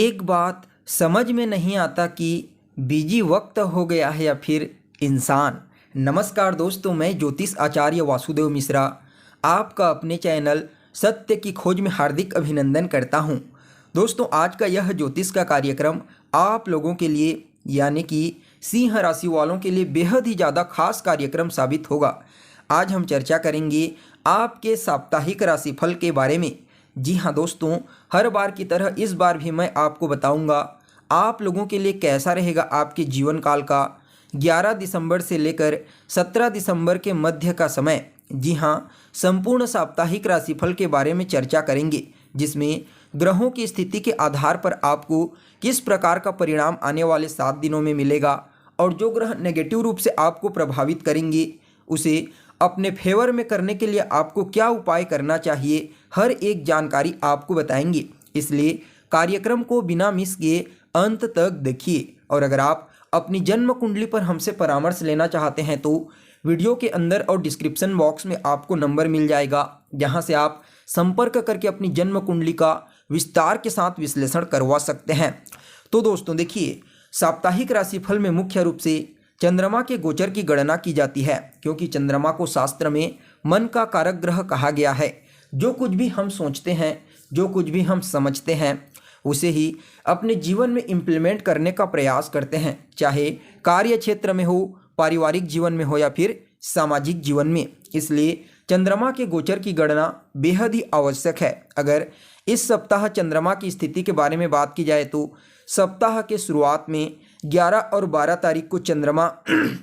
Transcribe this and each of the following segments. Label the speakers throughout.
Speaker 1: एक बात समझ में नहीं आता कि बिजी वक्त हो गया है या फिर इंसान। नमस्कार दोस्तों, मैं ज्योतिष आचार्य वासुदेव मिश्रा आपका अपने चैनल सत्य की खोज में हार्दिक अभिनंदन करता हूं। दोस्तों, आज का यह ज्योतिष का कार्यक्रम आप लोगों के लिए यानी कि सिंह राशि वालों के लिए बेहद ही ज़्यादा खास कार्यक्रम साबित होगा। आज हम चर्चा करेंगे आपके साप्ताहिक राशिफल के बारे में। जी हाँ दोस्तों, हर बार की तरह इस बार भी मैं आपको बताऊंगा आप लोगों के लिए कैसा रहेगा आपके जीवन काल का 11 दिसंबर से लेकर 17 दिसंबर के मध्य का समय। जी हाँ, संपूर्ण साप्ताहिक राशिफल के बारे में चर्चा करेंगे, जिसमें ग्रहों की स्थिति के आधार पर आपको किस प्रकार का परिणाम आने वाले 7 दिनों में मिलेगा और जो ग्रह नेगेटिव रूप से आपको प्रभावित करेंगे उसे अपने फेवर में करने के लिए आपको क्या उपाय करना चाहिए, हर एक जानकारी आपको बताएंगे। इसलिए कार्यक्रम को बिना मिस किए अंत तक देखिए। और अगर आप अपनी जन्म कुंडली पर हमसे परामर्श लेना चाहते हैं तो वीडियो के अंदर और डिस्क्रिप्शन बॉक्स में आपको नंबर मिल जाएगा, जहां से आप संपर्क करके अपनी जन्म कुंडली का विस्तार के साथ विश्लेषण करवा सकते हैं। तो दोस्तों देखिए, साप्ताहिक राशिफल में मुख्य रूप से चंद्रमा के गोचर की गणना की जाती है, क्योंकि चंद्रमा को शास्त्र में मन का कारक ग्रह कहा गया है। जो कुछ भी हम सोचते हैं, जो कुछ भी हम समझते हैं, उसे ही अपने जीवन में इम्प्लीमेंट करने का प्रयास करते हैं, चाहे कार्य क्षेत्र में हो, पारिवारिक जीवन में हो या फिर सामाजिक जीवन में। इसलिए चंद्रमा के गोचर की गणना बेहद ही आवश्यक है। अगर इस सप्ताह चंद्रमा की स्थिति के बारे में बात की जाए तो सप्ताह के शुरुआत में 11 और 12 तारीख को चंद्रमा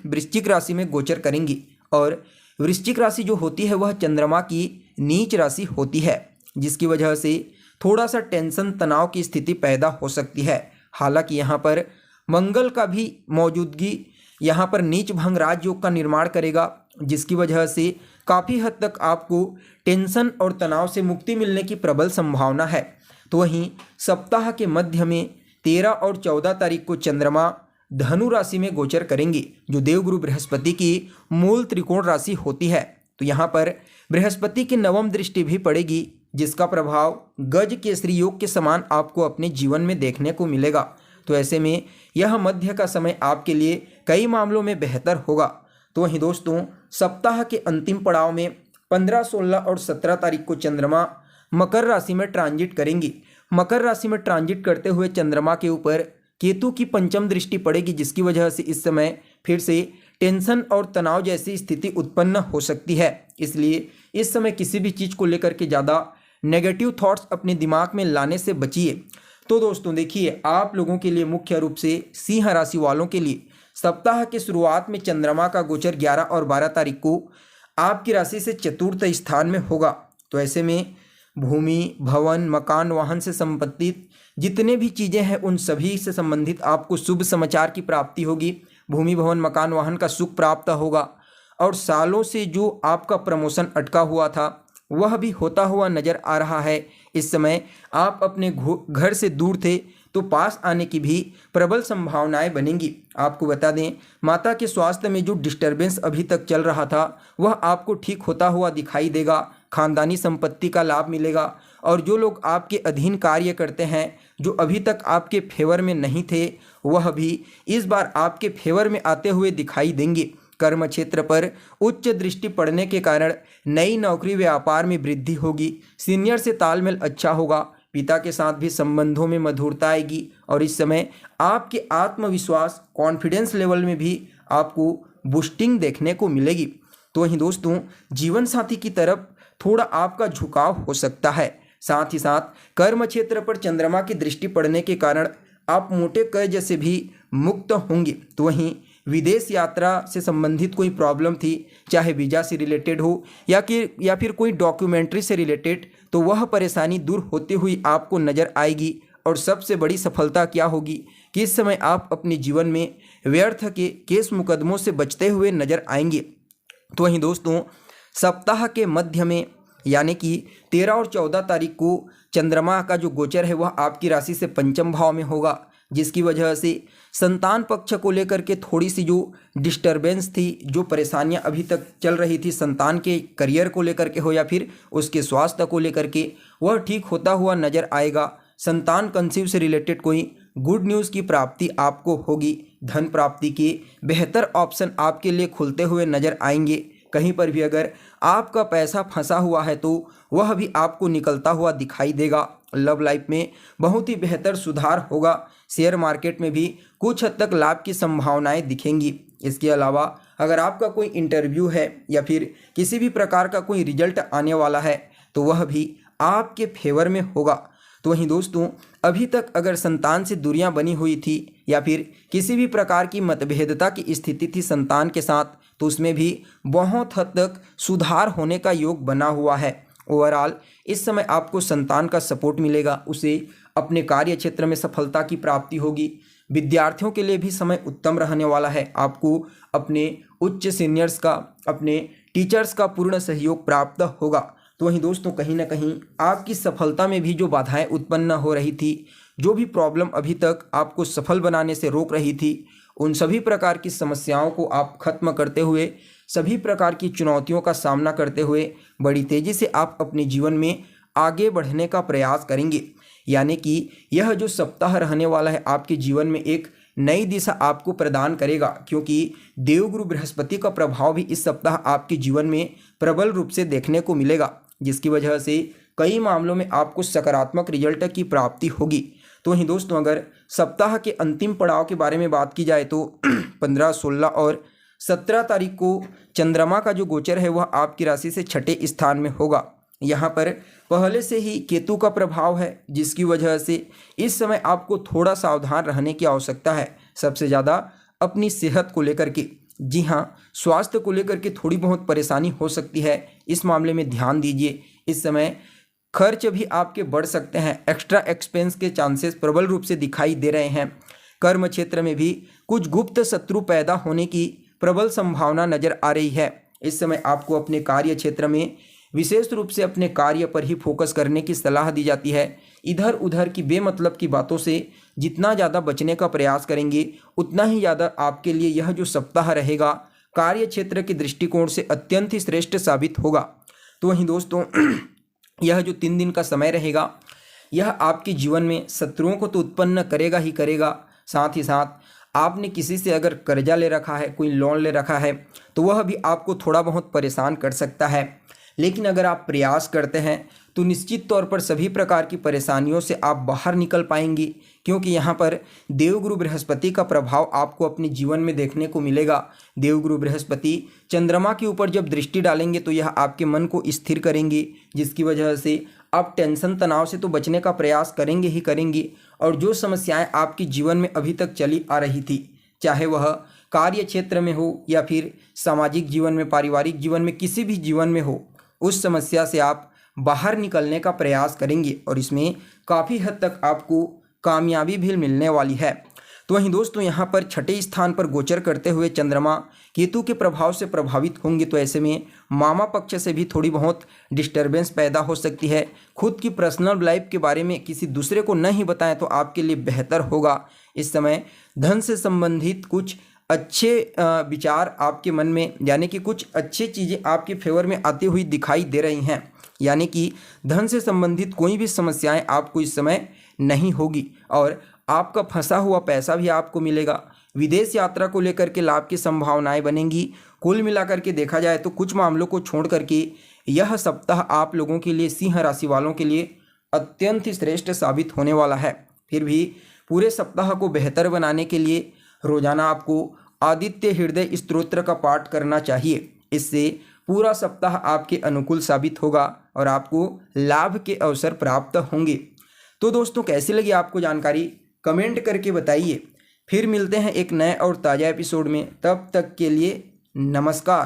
Speaker 1: वृश्चिक राशि में गोचर करेंगी, और वृश्चिक राशि जो होती है वह चंद्रमा की नीच राशि होती है, जिसकी वजह से थोड़ा सा टेंशन तनाव की स्थिति पैदा हो सकती है। हालांकि यहाँ पर मंगल का भी मौजूदगी यहाँ पर नीच भंग राजयोग का निर्माण करेगा, जिसकी वजह से काफ़ी हद तक आपको टेंशन और तनाव से मुक्ति मिलने की प्रबल संभावना है। तो वहीं सप्ताह के मध्य में 13 और 14 तारीख को चंद्रमा धनु राशि में गोचर करेंगे, जो देवगुरु बृहस्पति की मूल त्रिकोण राशि होती है। तो यहाँ पर बृहस्पति की नवम दृष्टि भी पड़ेगी, जिसका प्रभाव गज केसरी योग के समान आपको अपने जीवन में देखने को मिलेगा। तो ऐसे में यह मध्य का समय आपके लिए कई मामलों में बेहतर होगा। तो वहीं दोस्तों, सप्ताह के अंतिम पड़ाव में 15, 16 और 17 तारीख को चंद्रमा मकर राशि में ट्रांजिट करेंगी। मकर राशि में ट्रांजिट करते हुए चंद्रमा के ऊपर केतु की पंचम दृष्टि पड़ेगी, जिसकी वजह से इस समय फिर से टेंशन और तनाव जैसी स्थिति उत्पन्न हो सकती है। इसलिए इस समय किसी भी चीज़ को लेकर के ज़्यादा नेगेटिव थॉट्स अपने दिमाग में लाने से बचिए। तो दोस्तों देखिए, आप लोगों के लिए मुख्य रूप से सिंह राशि वालों के लिए सप्ताह के शुरुआत में चंद्रमा का गोचर 11 और 12 तारीख को आपकी राशि से चतुर्थ स्थान में होगा। तो ऐसे में भूमि, भवन, मकान, वाहन से संबंधित जितने भी चीज़ें हैं उन सभी से संबंधित आपको शुभ समाचार की प्राप्ति होगी। भूमि, भवन, मकान, वाहन का सुख प्राप्त होगा, और सालों से जो आपका प्रमोशन अटका हुआ था वह भी होता हुआ नजर आ रहा है। इस समय आप अपने घर से दूर थे तो पास आने की भी प्रबल संभावनाएं बनेंगी। आपको बता दें, माता के स्वास्थ्य में जो डिस्टरबेंस अभी तक चल रहा था वह आपको ठीक होता हुआ दिखाई देगा। खानदानी संपत्ति का लाभ मिलेगा, और जो लोग आपके अधीन कार्य करते हैं, जो अभी तक आपके फेवर में नहीं थे, वह भी इस बार आपके फेवर में आते हुए दिखाई देंगे। कर्म क्षेत्र पर उच्च दृष्टि पड़ने के कारण नई नौकरी व्यापार में वृद्धि होगी। सीनियर से तालमेल अच्छा होगा। पिता के साथ भी संबंधों में मधुरता आएगी, और इस समय आपके आत्मविश्वास, कॉन्फिडेंस लेवल में भी आपको बूस्टिंग देखने को मिलेगी। तो वहीं दोस्तों, जीवन साथी की तरफ थोड़ा आपका झुकाव हो सकता है। साथ ही साथ कर्म क्षेत्र पर चंद्रमा की दृष्टि पड़ने के कारण आप मोटे कर्ज से भी मुक्त होंगे। तो वहीं विदेश यात्रा से संबंधित कोई प्रॉब्लम थी, चाहे वीज़ा से रिलेटेड हो या फिर कोई डॉक्यूमेंट्री से रिलेटेड, तो वह परेशानी दूर होती हुई आपको नज़र आएगी। और सबसे बड़ी सफलता क्या होगी कि इस समय आप अपने जीवन में व्यर्थ के केस मुकदमों से बचते हुए नजर आएंगे। तो वहीं दोस्तों, सप्ताह के मध्य में यानी कि 13 और 14 तारीख को चंद्रमा का जो गोचर है वह आपकी राशि से पंचम भाव में होगा, जिसकी वजह से संतान पक्ष को लेकर के थोड़ी सी जो डिस्टरबेंस थी, जो परेशानियां अभी तक चल रही थी, संतान के करियर को लेकर के हो या फिर उसके स्वास्थ्य को लेकर के, वह ठीक होता हुआ नज़र आएगा। संतान कंसीव से रिलेटेड कोई गुड न्यूज़ की प्राप्ति आपको होगी। धन प्राप्ति के बेहतर ऑप्शन आपके लिए खुलते हुए नजर आएंगे। कहीं पर भी अगर आपका पैसा फंसा हुआ है तो वह भी आपको निकलता हुआ दिखाई देगा। लव लाइफ में बहुत ही बेहतर सुधार होगा। शेयर मार्केट में भी कुछ हद तक लाभ की संभावनाएं दिखेंगी। इसके अलावा अगर आपका कोई इंटरव्यू है या फिर किसी भी प्रकार का कोई रिजल्ट आने वाला है तो वह भी आपके फेवर में होगा। तो वहीं दोस्तों, अभी तक अगर संतान से दूरियां बनी हुई थी या फिर किसी भी प्रकार की मतभेदता की स्थिति थी संतान के साथ, तो उसमें भी बहुत हद तक सुधार होने का योग बना हुआ है। ओवरऑल इस समय आपको संतान का सपोर्ट मिलेगा, उसे अपने कार्य क्षेत्र में सफलता की प्राप्ति होगी। विद्यार्थियों के लिए भी समय उत्तम रहने वाला है। आपको अपने उच्च सीनियर्स का, अपने टीचर्स का पूर्ण सहयोग प्राप्त होगा। तो वहीं दोस्तों, कहीं ना कहीं आपकी सफलता में भी जो बाधाएं उत्पन्न हो रही थी, जो भी प्रॉब्लम अभी तक आपको सफल बनाने से रोक रही थी, उन सभी प्रकार की समस्याओं को आप खत्म करते हुए, सभी प्रकार की चुनौतियों का सामना करते हुए बड़ी तेज़ी से आप अपने जीवन में आगे बढ़ने का प्रयास करेंगे। यानी कि यह जो सप्ताह रहने वाला है आपके जीवन में एक नई दिशा आपको प्रदान करेगा, क्योंकि देवगुरु बृहस्पति का प्रभाव भी इस सप्ताह आपके जीवन में प्रबल रूप से देखने को मिलेगा, जिसकी वजह से कई मामलों में आपको सकारात्मक रिजल्ट की प्राप्ति होगी। तो वहीं दोस्तों, अगर सप्ताह के अंतिम पड़ाव के बारे में बात की जाए तो 15, 16 और 17 तारीख को चंद्रमा का जो गोचर है वह आपकी राशि से छठे स्थान में होगा। यहाँ पर पहले से ही केतु का प्रभाव है, जिसकी वजह से इस समय आपको थोड़ा सावधान रहने की आवश्यकता है। सबसे ज़्यादा अपनी सेहत को लेकर के, जी हाँ, स्वास्थ्य को लेकर के थोड़ी बहुत परेशानी हो सकती है। इस मामले में ध्यान दीजिए। इस समय खर्च भी आपके बढ़ सकते हैं। एक्स्ट्रा एक्सपेंस के चांसेस प्रबल रूप से दिखाई दे रहे हैं। कर्म क्षेत्र में भी कुछ गुप्त शत्रु पैदा होने की प्रबल संभावना नजर आ रही है। इस समय आपको अपने कार्य क्षेत्र में विशेष रूप से अपने कार्य पर ही फोकस करने की सलाह दी जाती है। इधर उधर की बेमतलब की बातों से जितना ज़्यादा बचने का प्रयास करेंगे, उतना ही ज़्यादा आपके लिए यह जो सप्ताह रहेगा कार्य क्षेत्र के दृष्टिकोण से अत्यंत ही श्रेष्ठ साबित होगा। तो वहीं दोस्तों, यह जो 3 दिन का समय रहेगा, यह आपके जीवन में शत्रुओं को तो उत्पन्न करेगा ही करेगा, साथ ही साथ आपने किसी से अगर कर्जा ले रखा है, कोई लोन ले रखा है, तो वह भी आपको थोड़ा बहुत परेशान कर सकता है। लेकिन अगर आप प्रयास करते हैं तो निश्चित तौर पर सभी प्रकार की परेशानियों से आप बाहर निकल पाएंगे, क्योंकि यहाँ पर देवगुरु बृहस्पति का प्रभाव आपको अपने जीवन में देखने को मिलेगा। देवगुरु बृहस्पति चंद्रमा के ऊपर जब दृष्टि डालेंगे तो यह आपके मन को स्थिर करेंगे, जिसकी वजह से आप टेंशन तनाव से तो बचने का प्रयास करेंगे ही करेंगे। और जो समस्याएं आपके जीवन में अभी तक चली आ रही थी, चाहे वह कार्य क्षेत्र में हो या फिर सामाजिक जीवन में, पारिवारिक जीवन में, किसी भी जीवन में हो, उस समस्या से आप बाहर निकलने का प्रयास करेंगे और इसमें काफ़ी हद तक आपको कामयाबी भी मिलने वाली है। तो वहीं दोस्तों, यहाँ पर छठे स्थान पर गोचर करते हुए चंद्रमा केतु के प्रभाव से प्रभावित होंगे, तो ऐसे में मामा पक्ष से भी थोड़ी बहुत डिस्टर्बेंस पैदा हो सकती है। खुद की पर्सनल लाइफ के बारे में किसी दूसरे को नहीं बताएं तो आपके लिए बेहतर होगा। इस समय धन से संबंधित कुछ अच्छे विचार आपके मन में, यानी कि कुछ अच्छी चीज़ें आपके फेवर में आती हुई दिखाई दे रही हैं। यानी कि धन से संबंधित कोई भी समस्याएं आपको इस समय नहीं होगी और आपका फंसा हुआ पैसा भी आपको मिलेगा। विदेश यात्रा को लेकर के लाभ की संभावनाएं बनेंगी। कुल मिलाकर के देखा जाए तो कुछ मामलों को छोड़ करके यह सप्ताह आप लोगों के लिए, सिंह राशि वालों के लिए अत्यंत ही श्रेष्ठ साबित होने वाला है। फिर भी पूरे सप्ताह को बेहतर बनाने के लिए रोजाना आपको आदित्य हृदय स्तोत्र का पाठ करना चाहिए। इससे पूरा सप्ताह आपके अनुकूल साबित होगा और आपको लाभ के अवसर प्राप्त होंगे। तो दोस्तों, कैसी लगी आपको जानकारी, कमेंट करके बताइए। फिर मिलते हैं एक नए और ताज़ा एपिसोड में। तब तक के लिए नमस्कार।